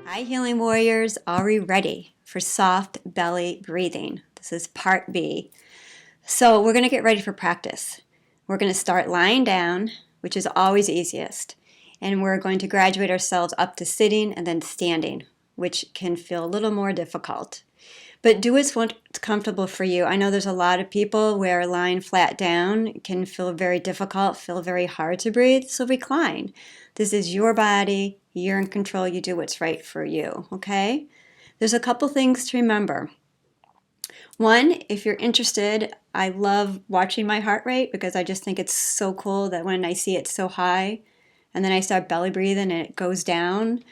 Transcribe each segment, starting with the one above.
Hi, Healing Warriors. Are we ready for soft belly breathing? This is part B. So we're going to get ready for practice. We're going to start lying down, which is always easiest. And we're going to graduate ourselves up to sitting and then standing, which can feel a little more difficult. But do what's comfortable for you. I know there's a lot of people where lying flat down can feel very difficult, feel very hard to breathe, so recline. This is your body, you're in control, you do what's right for you, okay? There's a couple things to remember. One, if you're interested, I love watching my heart rate because I just think it's so cool that when I see it so high and then I start belly breathing and it goes down,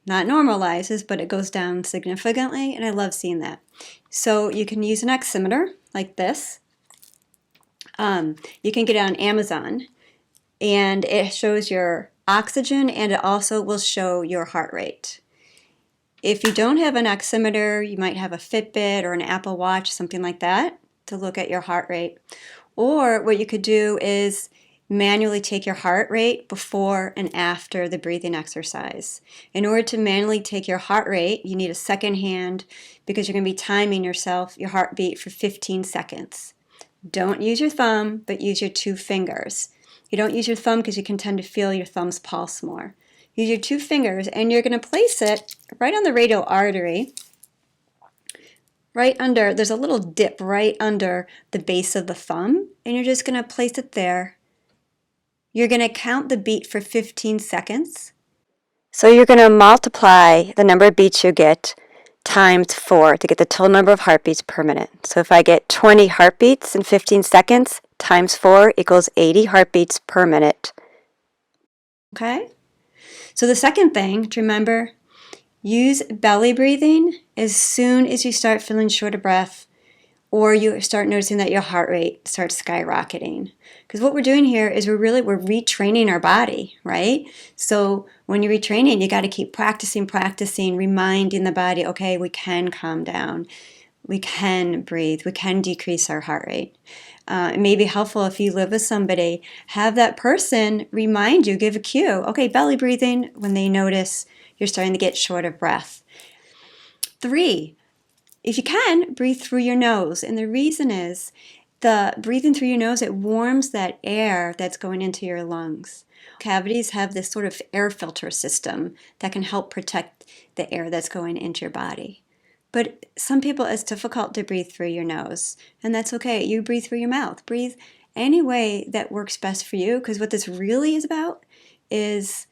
not normalizes, but it goes down significantly, and I love seeing that. So you can use an oximeter like this. You can get it on Amazon, and it shows your oxygen, and it also will show your heart rate. If you don't have an oximeter, you might have a Fitbit or an Apple Watch, something like that, to look at your heart rate. Or what you could do is manually take your heart rate before and after the breathing exercise. In order to manually take your heart rate, you need a second hand because you're going to be timing yourself, your heartbeat, for 15 seconds. Don't use your thumb, but use your two fingers. You don't use your thumb because you can tend to feel your thumb's pulse more. Use your two fingers, and you're going to place it right on the radial artery, right under, there's a little dip right under the base of the thumb, and you're just going to place it there. You're going to count the beat for 15 seconds. So you're going to multiply the number of beats you get times 4 to get the total number of heartbeats per minute. So if I get 20 heartbeats in 15 seconds, times 4 equals 80 heartbeats per minute. Okay? So the second thing to remember, use belly breathing as soon as you start feeling short of breath or you start noticing that your heart rate starts skyrocketing. Because what we're doing here is we're retraining our body, right? So when you're retraining, you got to keep practicing, reminding the body, okay, we can calm down, we can breathe, we can decrease our heart rate. It may be helpful if you live with somebody, have that person remind you, give a cue, okay, belly breathing when they notice you're starting to get short of breath. 3, if you can, breathe through your nose. And the reason is the breathing through your nose, it warms that air that's going into your lungs. Cavities have this sort of air filter system that can help protect the air that's going into your body. But some people, it's difficult to breathe through your nose, and that's okay. You breathe through your mouth. Breathe any way that works best for you, because what this really is about is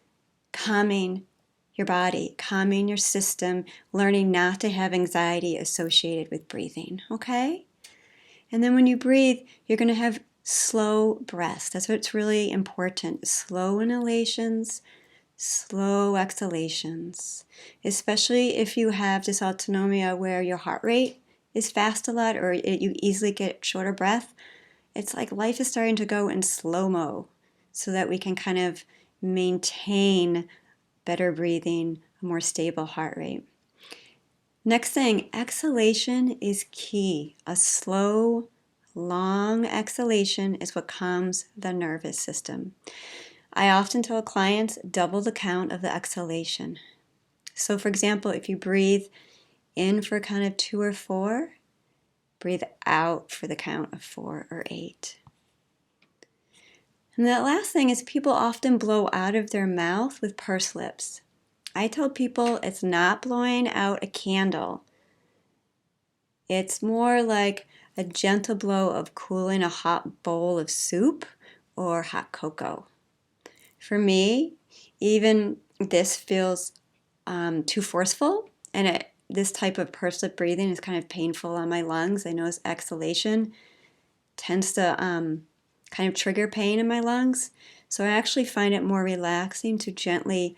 calming your body, calming your system, learning not to have anxiety associated with breathing, okay? And then when you breathe, you're going to have slow breaths. That's what's really important. Slow inhalations, slow exhalations. Especially if you have dysautonomia where your heart rate is fast a lot or you easily get shorter breath. It's like life is starting to go in slow-mo so that we can kind of maintain better breathing, a more stable heart rate. Next thing, exhalation is key. A slow, long exhalation is what calms the nervous system. I often tell clients double the count of the exhalation. So for example, if you breathe in for a count of 2 or 4, breathe out for the count of 4 or 8. And that last thing is people often blow out of their mouth with pursed lips. I tell people it's not blowing out a candle. It's more like a gentle blow of cooling a hot bowl of soup or hot cocoa. For me, even this feels too forceful, and this type of pursed lip breathing is kind of painful on my lungs. I notice exhalation tends to kind of trigger pain in my lungs. So I actually find it more relaxing to gently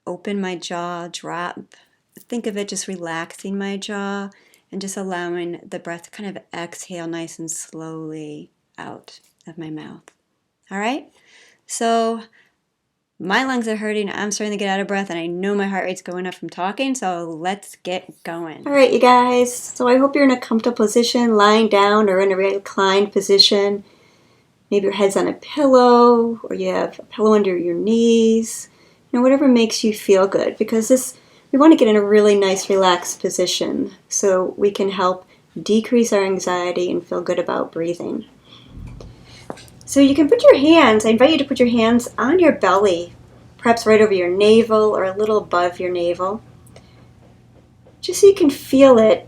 open my jaw, drop. Think of it just relaxing my jaw and just allowing the breath to kind of exhale nice and slowly out of my mouth. All right? So my lungs are hurting. I'm starting to get out of breath, and I know my heart rate's going up from talking, so let's get going. All right, you guys. So I hope you're in a comfortable position, lying down or in a reclined position. Maybe your head's on a pillow, or you have a pillow under your knees. Whatever makes you feel good, because this We want to get in a really nice relaxed position so we can help decrease our anxiety and feel good about breathing. So you can put your hands, I invite you to put your hands on your belly, perhaps right over your navel or a little above your navel, just so you can feel it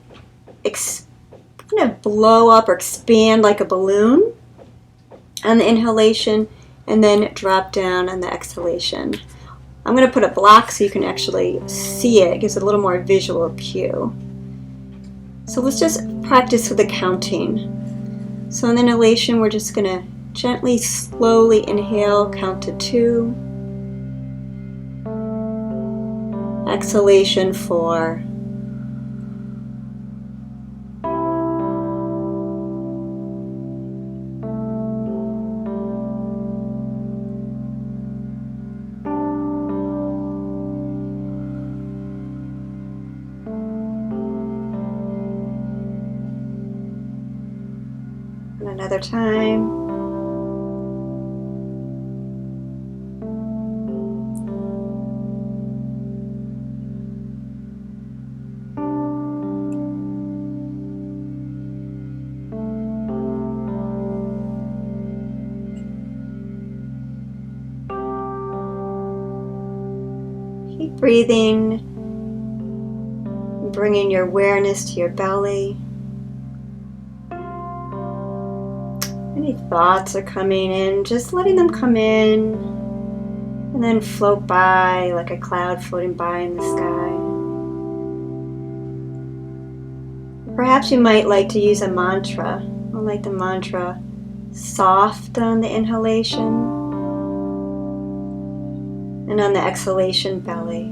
kind of blow up or expand like a balloon on the inhalation and then drop down on the exhalation. I'm going to put a block so you can actually see it. It gives it a little more visual cue. So let's just practice with the counting. So in the inhalation, we're just going to gently, slowly inhale, count to 2. Exhalation 4. And another time. Keep breathing, bringing your awareness to your belly. Any thoughts are coming in, just letting them come in and then float by like a cloud floating by in the sky. Perhaps you might like to use a mantra. I like the mantra soft on the inhalation and on the exhalation, belly.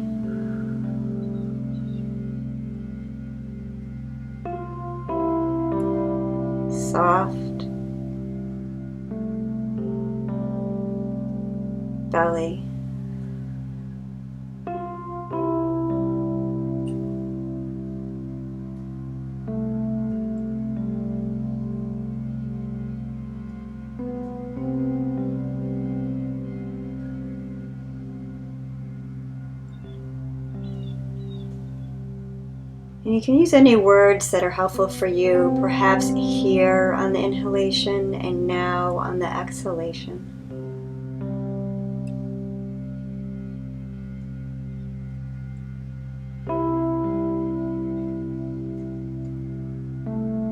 Soft. Belly. And you can use any words that are helpful for you, perhaps here on the inhalation and now on the exhalation.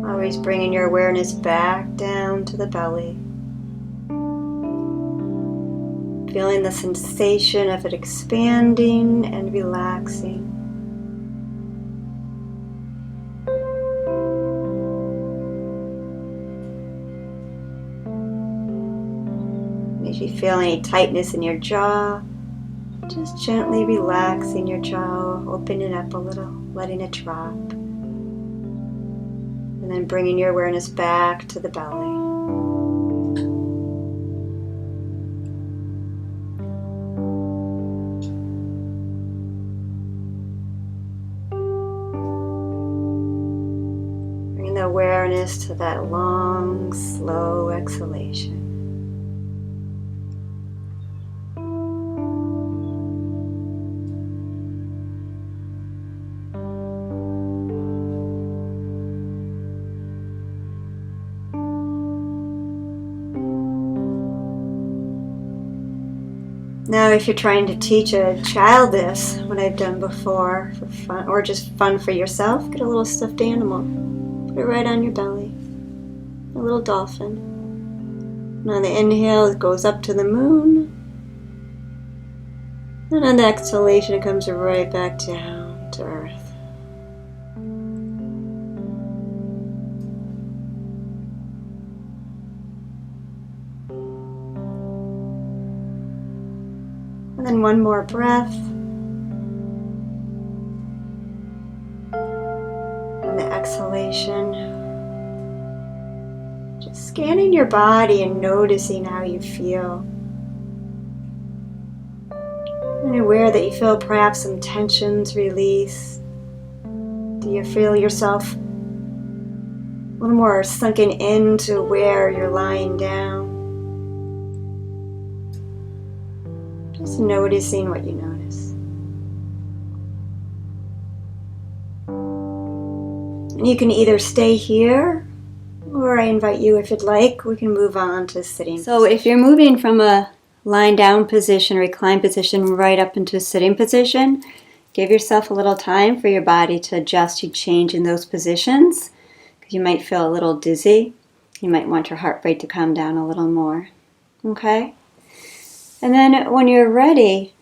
Always bringing your awareness back down to the belly. Feeling the sensation of it expanding and relaxing. If you feel any tightness in your jaw, just gently relaxing your jaw, opening it up a little, letting it drop. And then bringing your awareness back to the belly. Bringing the awareness to that long, slow exhalation. Now, if you're trying to teach a child this, what I've done before for fun, or just fun for yourself, get a little stuffed animal, put it right on your belly, a little dolphin. And on the inhale, it goes up to the moon, and on the exhalation, it comes right back down to earth. And then one more breath. And the exhalation. Just scanning your body and noticing how you feel. And aware that you feel perhaps some tensions release. Do you feel yourself a little more sunken into where you're lying down? Just noticing what you notice. And you can either stay here, or I invite you, if you'd like, we can move on to sitting. So if you're moving from a lying down position, reclined position, right up into a sitting position, give yourself a little time for your body to adjust. You change in those positions, because you might feel a little dizzy. You might want your heart rate to calm down a little more. Okay? And then when you're ready,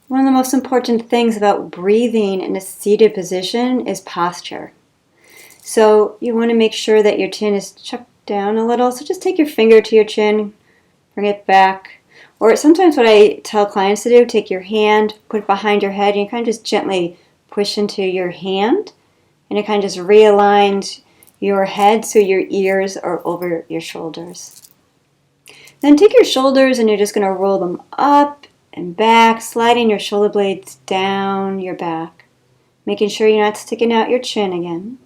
one of the most important things about breathing in a seated position is posture. So you want to make sure that your chin is chucked down a little. So just take your finger to your chin, bring it back. Or sometimes what I tell clients to do, take your hand, put it behind your head, and you kind of just gently push into your hand. And it kind of just realigns your head so your ears are over your shoulders. Then take your shoulders and you're just going to roll them up and back, sliding your shoulder blades down your back. Making sure you're not sticking out your chin again.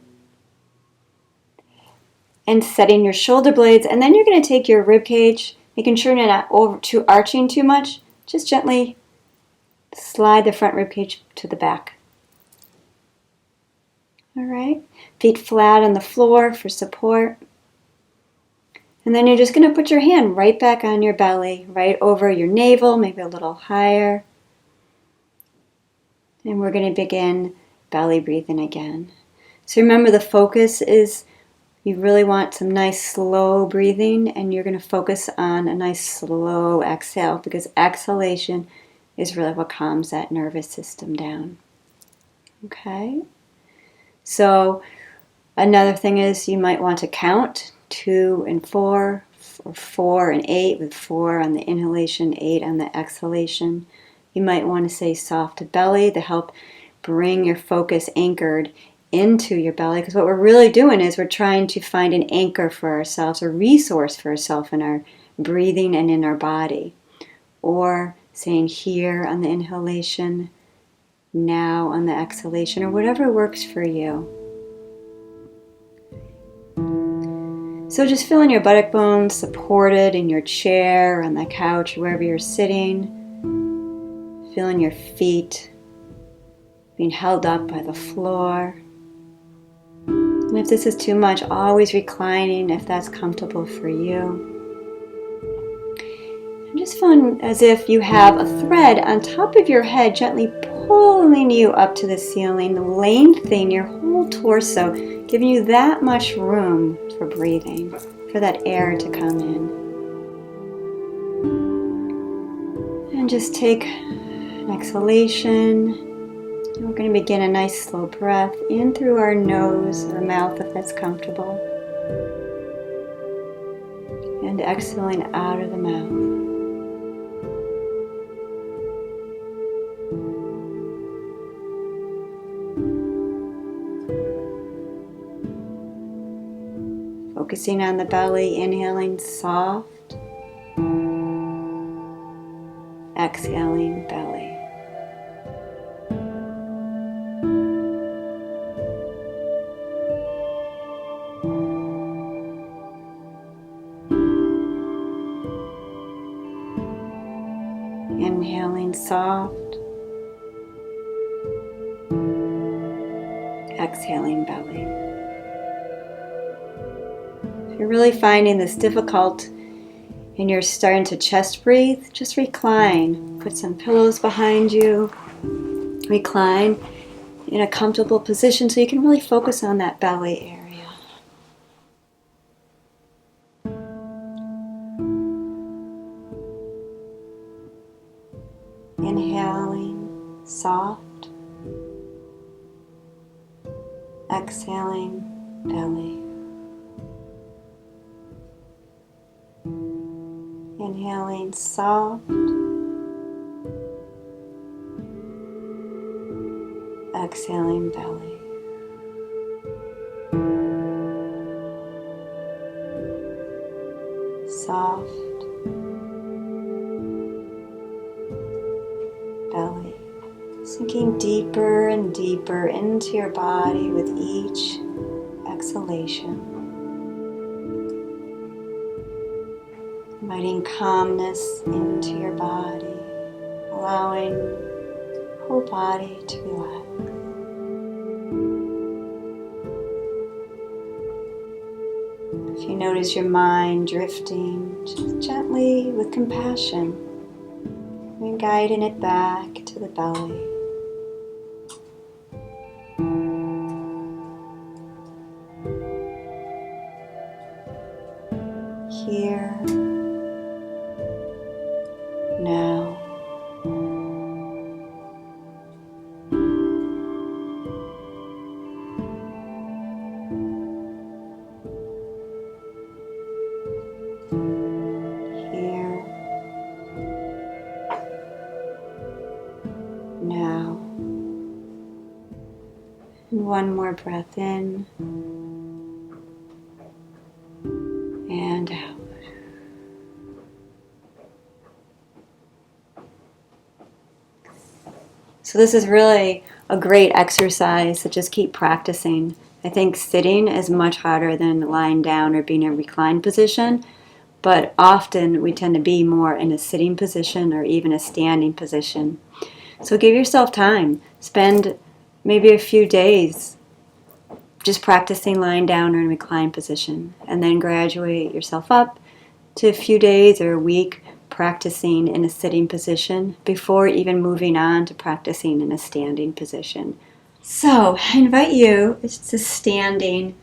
And setting your shoulder blades, and then you're going to take your rib cage, making sure you're not arching too much. Just gently slide the front rib cage to the back. All right, feet flat on the floor for support. And then you're just going to put your hand right back on your belly, right over your navel, maybe a little higher. And we're going to begin belly breathing again. So remember, the focus is you really want some nice slow breathing, and you're going to focus on a nice slow exhale, because exhalation is really what calms that nervous system down. Okay? So another thing is you might want to count 2 and 4, or 4 and 8, with 4 on the inhalation, 8 on the exhalation. You might want to say soft belly to help bring your focus anchored into your belly, because what we're really doing is we're trying to find an anchor for ourselves, a resource for ourselves in our breathing and in our body. Or saying here on the inhalation, now on the exhalation, or whatever works for you. So just feeling your buttock bones supported in your chair, on the couch, wherever you're sitting. Feeling your feet being held up by the floor. And if this is too much, always reclining if that's comfortable for you. And just feeling as if you have a thread on top of your head gently pulling you up to the ceiling, lengthening your whole torso, giving you that much room for breathing, for that air to come in. And just take an exhalation. And we're going to begin a nice slow breath in through our nose or mouth if that's comfortable. And exhaling out of the mouth. Focusing on the belly, inhaling soft. Exhaling belly. Inhaling soft, exhaling belly. If you're really finding this difficult and you're starting to chest breathe, just recline. Put some pillows behind you. Recline in a comfortable position so you can really focus on that belly area. Inhaling soft, exhaling belly. Inhaling soft, exhaling belly. Soft belly, sinking deeper and deeper into your body with each exhalation. Inviting calmness into your body, allowing the whole body to relax. notice your mind drifting just gently with compassion and guiding it back to the belly. Here, now. Here, now. And one more breath in and out. So this is really a great exercise to just keep practicing. I think sitting is much harder than lying down or being in a reclined position, but often we tend to be more in a sitting position or even a standing position. So give yourself time. Spend maybe a few days just practicing lying down or in a reclined position, and then graduate yourself up to a few days or a week practicing in a sitting position before even moving on to practicing in a standing position. So I invite you to standing,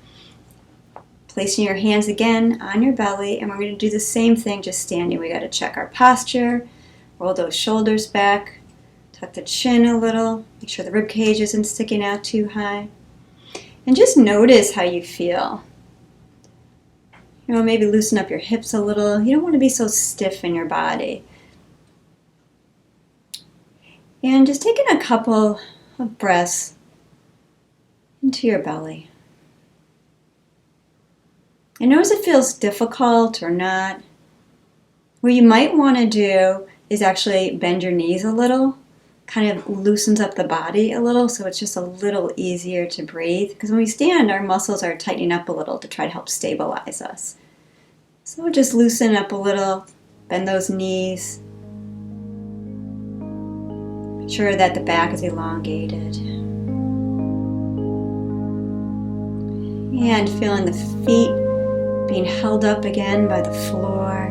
placing your hands again on your belly, and we're going to do the same thing just standing. We got to check our posture, roll those shoulders back, tuck the chin a little, make sure the rib cage isn't sticking out too high, and just notice how you feel. Maybe loosen up your hips a little. You don't want to be so stiff in your body. And just taking a couple of breaths into your belly. And notice if it feels difficult or not. What you might want to do is actually bend your knees a little. Kind of loosens up the body a little, so it's just a little easier to breathe. Because when we stand, our muscles are tightening up a little to try to help stabilize us. So just loosen up a little, bend those knees. Make sure that the back is elongated. And feeling the feet being held up again by the floor.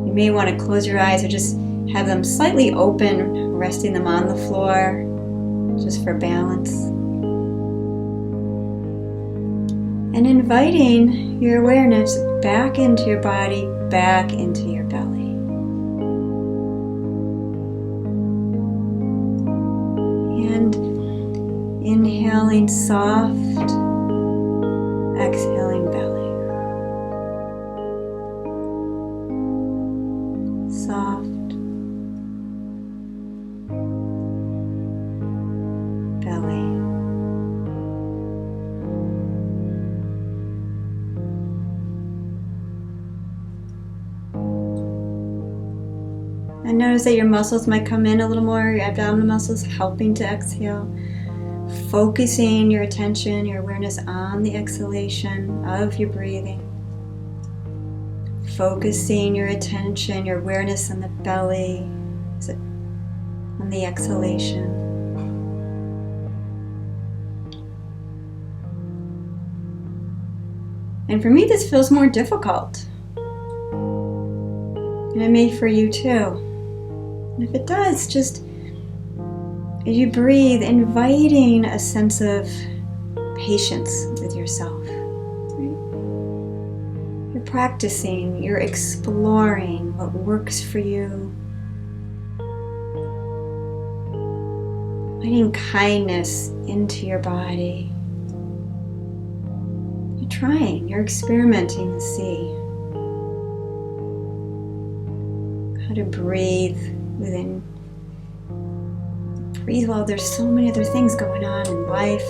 You may want to close your eyes or just have them slightly open, resting them on the floor, just for balance. And inviting your awareness back into your body, back into your belly. And inhaling soft, exhaling belly. Soft. And notice that your muscles might come in a little more, your abdominal muscles helping to exhale. Focusing your attention, your awareness on the exhalation of your breathing. Focusing your attention, your awareness on the belly, on the exhalation. And for me, this feels more difficult. And it may for you too. And if it does, just as you breathe, inviting a sense of patience with yourself. Right? You're practicing, you're exploring what works for you. Inviting kindness into your body. You're trying, you're experimenting to see how to breathe within. Breathe while there's so many other things going on in life,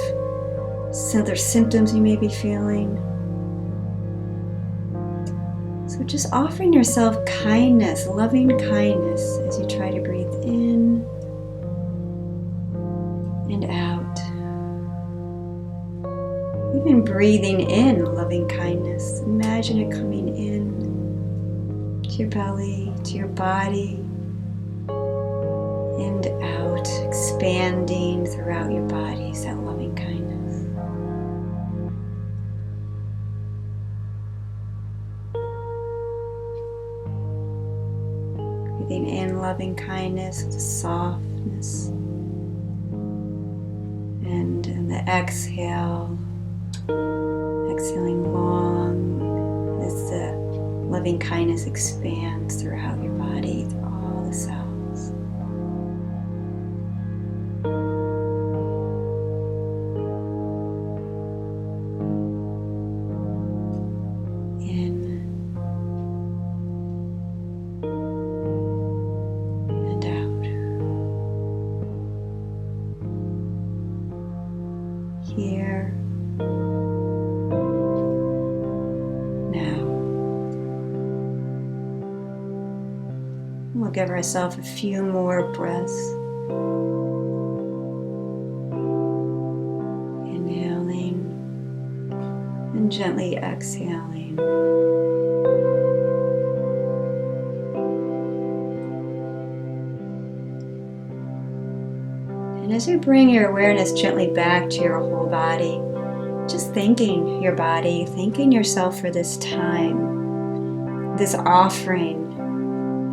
some other symptoms you may be feeling. So just offering yourself kindness, loving kindness as you try to breathe in and out. Even breathing in loving kindness. Imagine it coming in to your belly, to your body, and out, expanding throughout your body, that loving kindness. Breathing in loving kindness with softness. And in the exhale, exhaling long as the loving kindness expands throughout your body, through all the cells. In and out. Here. Now. We'll give ourselves a few more breaths. Inhaling and gently exhaling. And as you bring your awareness gently back to your whole body, just thanking your body, thanking yourself for this time, this offering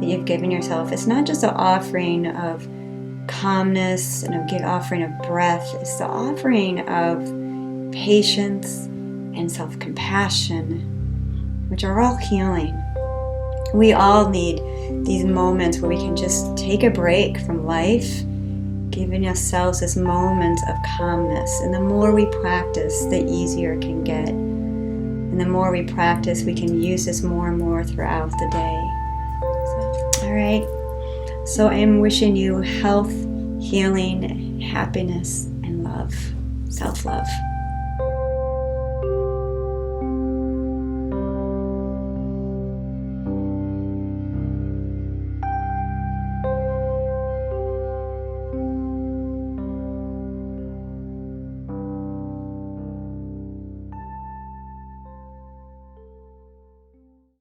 that you've given yourself. It's not just an offering of calmness and an offering of breath. It's the offering of patience and self-compassion, which are all healing. We all need these moments where we can just take a break from life, giving ourselves this moment of calmness. And the more we practice, the easier it can get. And the more we practice, we can use this more and more throughout the day. All right, so I am wishing you health, healing, happiness, and love, self-love.